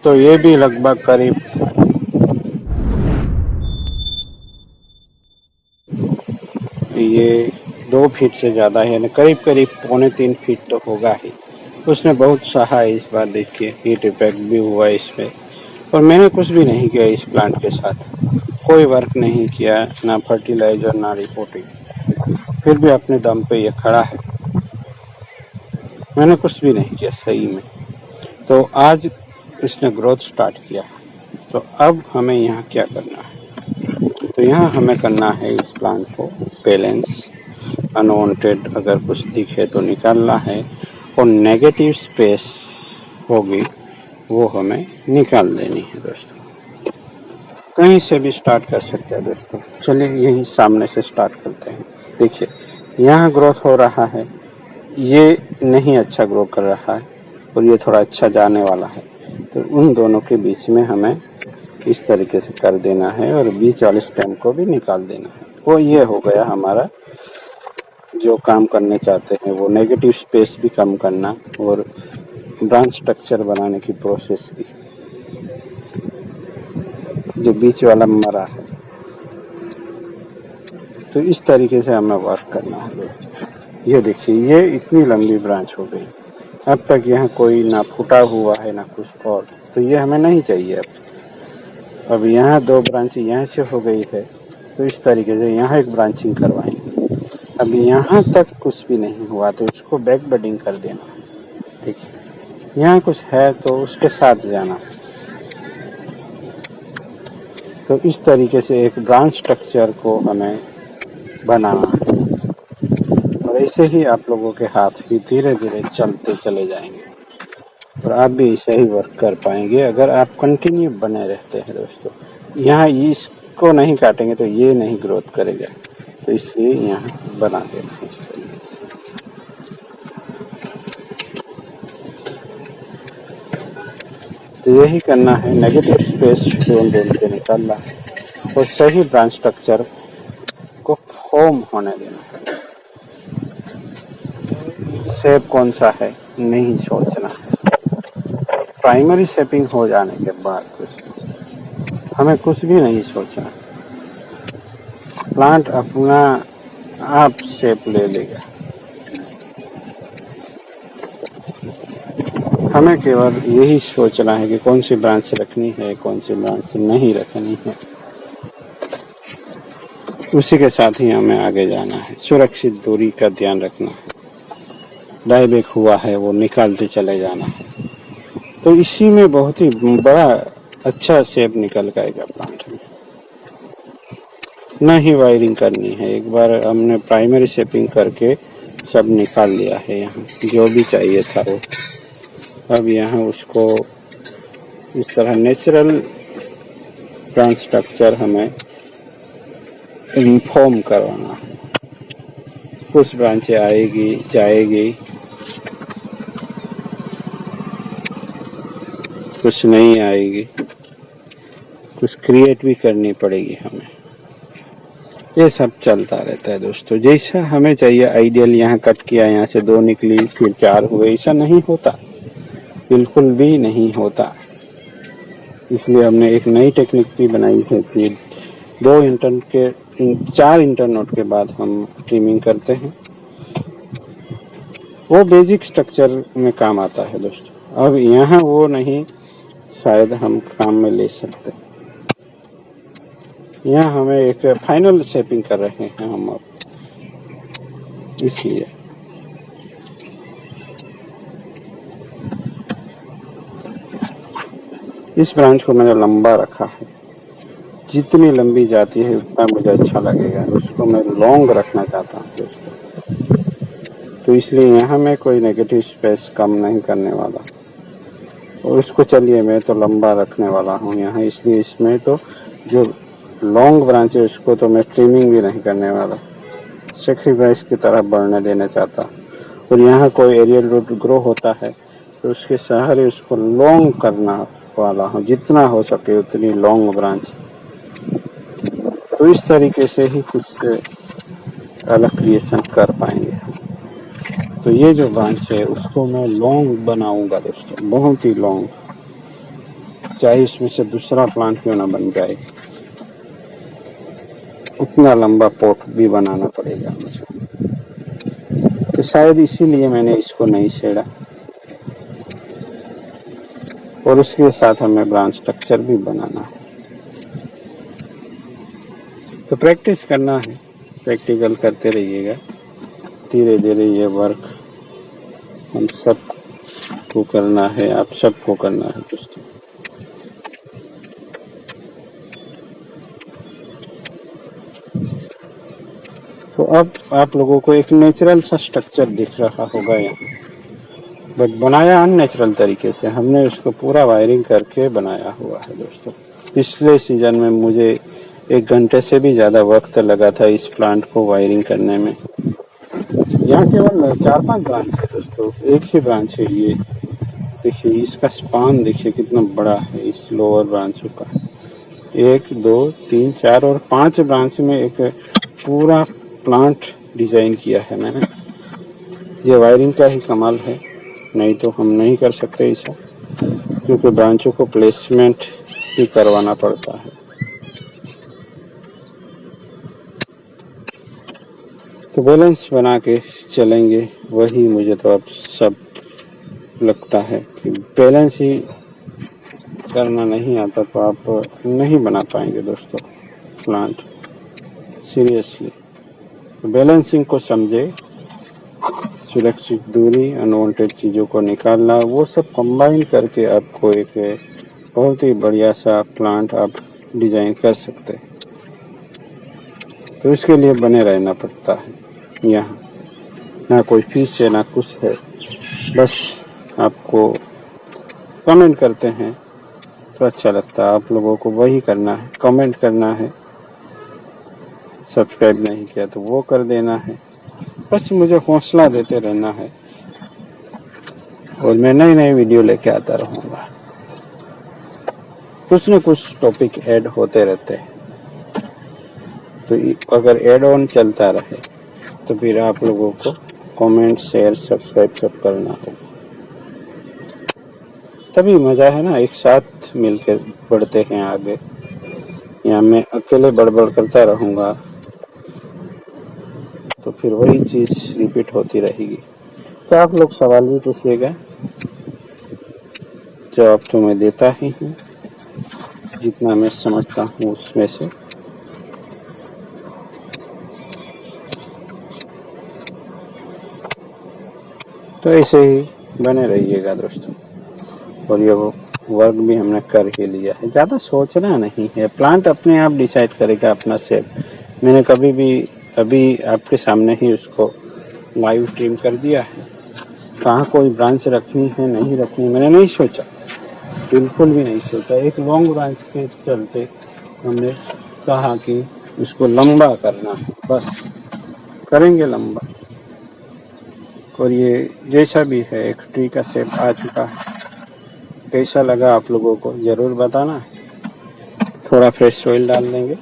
तो ये भी लगभग करीब ये 2 फीट से ज़्यादा है, यानी करीब करीब 2.25 फीट तो होगा ही। उसने बहुत सहा है इस बार, देखिए हीट इफेक्ट भी हुआ है इस पर। और मैंने कुछ भी नहीं किया इस प्लांट के साथ, कोई वर्क नहीं किया, ना फर्टिलाइजर ना रिपोर्टिंग, फिर भी अपने दम पे ये खड़ा है। मैंने कुछ भी नहीं किया सही में। तो आज इसने ग्रोथ स्टार्ट किया। तो अब हमें यहाँ क्या करना है, तो यहाँ हमें करना है इस प्लांट को बैलेंस, अनवांटेड अगर कुछ दिखे तो निकालना है, और नेगेटिव स्पेस होगी वो हमें निकाल देनी है दोस्तों। कहीं से भी स्टार्ट कर सकते हैं दोस्तों। चलिए यहीं सामने से स्टार्ट करते हैं। देखिए यहाँ ग्रोथ हो रहा है, ये नहीं अच्छा ग्रो कर रहा है और ये थोड़ा अच्छा जाने वाला है। तो उन दोनों के बीच में हमें इस तरीके से कर देना है और बीच वाले स्टेम को भी निकाल देना है। वो ये हो गया हमारा जो काम करने चाहते हैं, वो नेगेटिव स्पेस भी कम करना और ब्रांच स्ट्रक्चर बनाने की प्रोसेस की। जो बीच वाला मरा है, तो इस तरीके से हमें वर्क करना है दोस्तों। ये देखिए ये इतनी लंबी ब्रांच हो गई, अब तक यहाँ कोई ना फूटा हुआ है ना कुछ और, तो ये हमें नहीं चाहिए। अब यहाँ 2 ब्रांच यहाँ से हो गई है, तो इस तरीके से यहाँ एक ब्रांचिंग करवाएंगे। अब यहाँ तक कुछ भी नहीं हुआ तो इसको बैक बडिंग कर देना। देखिए यहाँ कुछ है तो उसके साथ जाना। तो इस तरीके से एक ब्रांच स्ट्रक्चर को हमें बनाना है, और ऐसे ही आप लोगों के हाथ भी धीरे धीरे चलते चले जाएंगे और आप भी ऐसे ही वर्क कर पाएंगे अगर आप कंटिन्यू बने रहते हैं दोस्तों। यहाँ इसको नहीं काटेंगे तो ये नहीं ग्रोथ करेगा, तो इसलिए यहाँ बना देना है इस तरीके से। तो यही करना है, नेगेटिव स्पेस ढूंढ के निकालना है और सही ब्रांच स्ट्रक्चर को फॉर्म होने देना है। शेप कौन सा है नहीं सोचना है। प्राइमरी शेपिंग हो जाने के बाद दोस्तों हमें कुछ भी नहीं सोचना, प्लांट अपना आप शेप ले लेगा। हमें केवल यही सोचना है कि कौन सी ब्रांच रखनी है, कौन सी ब्रांच नहीं रखनी है, उसी के साथ ही हमें आगे जाना है। सुरक्षित दूरी का ध्यान रखना है, डायबैक हुआ है वो निकालते चले जाना है। तो इसी में बहुत ही बड़ा अच्छा शेप निकल जाएगा प्लांट में। ना ही वायरिंग करनी है, एक बार हमने प्राइमरी शेपिंग करके सब निकाल लिया है यहाँ जो भी चाहिए था वो। अब यहाँ उसको इस तरह नेचुरल ब्रांच स्ट्रक्चर हमें रिफॉर्म करवाना है। कुछ ब्रांचें आएगी जाएगी, कुछ नहीं आएगी, कुछ क्रिएट भी करनी पड़ेगी हमें। ये सब चलता रहता है दोस्तों, जैसा हमें चाहिए आइडियल। यहाँ कट किया, यहाँ से 2 निकली फिर 4 हुए, ऐसा नहीं होता, बिल्कुल भी नहीं होता। इसलिए हमने एक नई टेक्निक भी बनाई है कि 4 इंटरनोट के बाद हम ट्रिमिंग करते हैं। वो बेसिक स्ट्रक्चर में काम आता है दोस्तों। अब यहाँ वो नहीं शायद हम काम में ले सकते। यहाँ हमें एक फाइनल शेपिंग कर रहे हैं हम अब, इसलिए इस ब्रांच को मैंने लंबा रखा है। जितनी लंबी जाती है उतना मुझे अच्छा लगेगा, उसको मैं लॉन्ग रखना चाहता हूँ दोस्तों। तो इसलिए यहाँ मैं कोई नेगेटिव स्पेस कम नहीं करने वाला, और उसको चलिए मैं तो लंबा रखने वाला हूँ यहाँ। इसलिए इसमें तो जो लॉन्ग ब्रांच है उसको तो मैं ट्रिमिंग भी नहीं करने वाला, सेक्रीफाइस की तरह बढ़ने देना चाहता। और यहाँ कोई एरियल रूट ग्रो होता है तो उसके सहारे उसको लॉन्ग करना वाला हूँ, जितना हो सके उतनी लॉन्ग ब्रांच। तो इस तरीके से ही कुछ अलग क्रिएशन कर पाएंगे। तो ये जो ब्रांच है उसको मैं लॉन्ग बनाऊंगा दोस्तों, बहुत ही लॉन्ग। चाहे इसमें से दूसरा प्लांट क्यों ना बन जाए, उतना लंबा पॉट भी बनाना पड़ेगा मुझे। तो शायद इसीलिए मैंने इसको नहीं छेड़ा, और उसके साथ हमें ब्रांच स्ट्रक्चर भी बनाना है। तो प्रैक्टिस करना है, प्रैक्टिकल करते रहिएगा। धीरे धीरे ये वर्क हम सबको करना है, आप सबको करना है दोस्तों। तो अब आप लोगों को एक नेचुरल सा स्ट्रक्चर दिख रहा होगा यहाँ, बट बनाया अननेचुरल तरीके से। हमने उसको पूरा वायरिंग करके बनाया हुआ है दोस्तों। पिछले सीजन में मुझे 1 घंटे से भी ज़्यादा वक्त लगा था इस प्लांट को वायरिंग करने में। यहाँ केवल 4-5 ब्रांच है दोस्तों, एक ही ब्रांच है ये। देखिए इसका स्पान देखिए कितना बड़ा है इस लोअर ब्रांचों का। 1 2 3 4 और 5 ब्रांच में एक पूरा प्लांट डिजाइन किया है मैंने। ये वायरिंग का ही कमाल है, नहीं तो हम नहीं कर सकते ऐसा, क्योंकि ब्रांचों को प्लेसमेंट भी करवाना पड़ता है। तो बैलेंस बना के चलेंगे, वही मुझे तो अब सब लगता है कि बैलेंस ही करना नहीं आता तो आप नहीं बना पाएंगे दोस्तों प्लांट, सीरियसली। तो बैलेंसिंग को समझे, सुरक्षित दूरी, अनवांटेड चीज़ों को निकालना, वो सब कंबाइन करके आपको एक बहुत ही बढ़िया सा प्लांट आप डिजाइन कर सकते हैं। तो इसके लिए बने रहना पड़ता है। यहाँ ना कोई फीस है ना कुछ है, बस आपको कमेंट करते हैं तो अच्छा लगता है। आप लोगों को वही करना है, कमेंट करना है। सब्सक्राइब नहीं किया तो वो कर देना है। बस मुझे हौसला देते रहना है और मैं नई नई वीडियो लेके आता रहूँगा। कुछ न कुछ टॉपिक ऐड होते रहते हैं, तो अगर ऐड ऑन चलता रहे तो फिर आप लोगों को कमेंट, शेयर, सब्सक्राइब सब करना होगा, तभी मज़ा है ना। एक साथ मिलकर बढ़ते हैं आगे। या मैं अकेले बड़बड़ करता रहूँगा तो फिर वही चीज़ रिपीट होती रहेगी। तो आप लोग सवाल भी पूछिएगा, जवाब तो मैं देता ही हूँ जितना मैं समझता हूँ उसमें से। तो ऐसे ही बने रहिएगा दोस्तों। और ये वो वर्क भी हमने कर ही लिया है, ज़्यादा सोचना नहीं है, प्लांट अपने आप डिसाइड करेगा अपना शेप। मैंने कभी भी अभी आपके सामने ही उसको लाइव स्ट्रीम कर दिया है। कहाँ कोई ब्रांच रखनी है नहीं रखनी मैंने नहीं सोचा, बिल्कुल भी नहीं सोचा। एक लॉन्ग ब्रांच के चलते हमने कहा कि उसको लंबा करना है, बस करेंगे लंबा। और ये जैसा भी है एक ट्री का शेप आ चुका है। कैसा लगा आप लोगों को ज़रूर बताना। थोड़ा फ्रेश सॉइल डाल देंगे।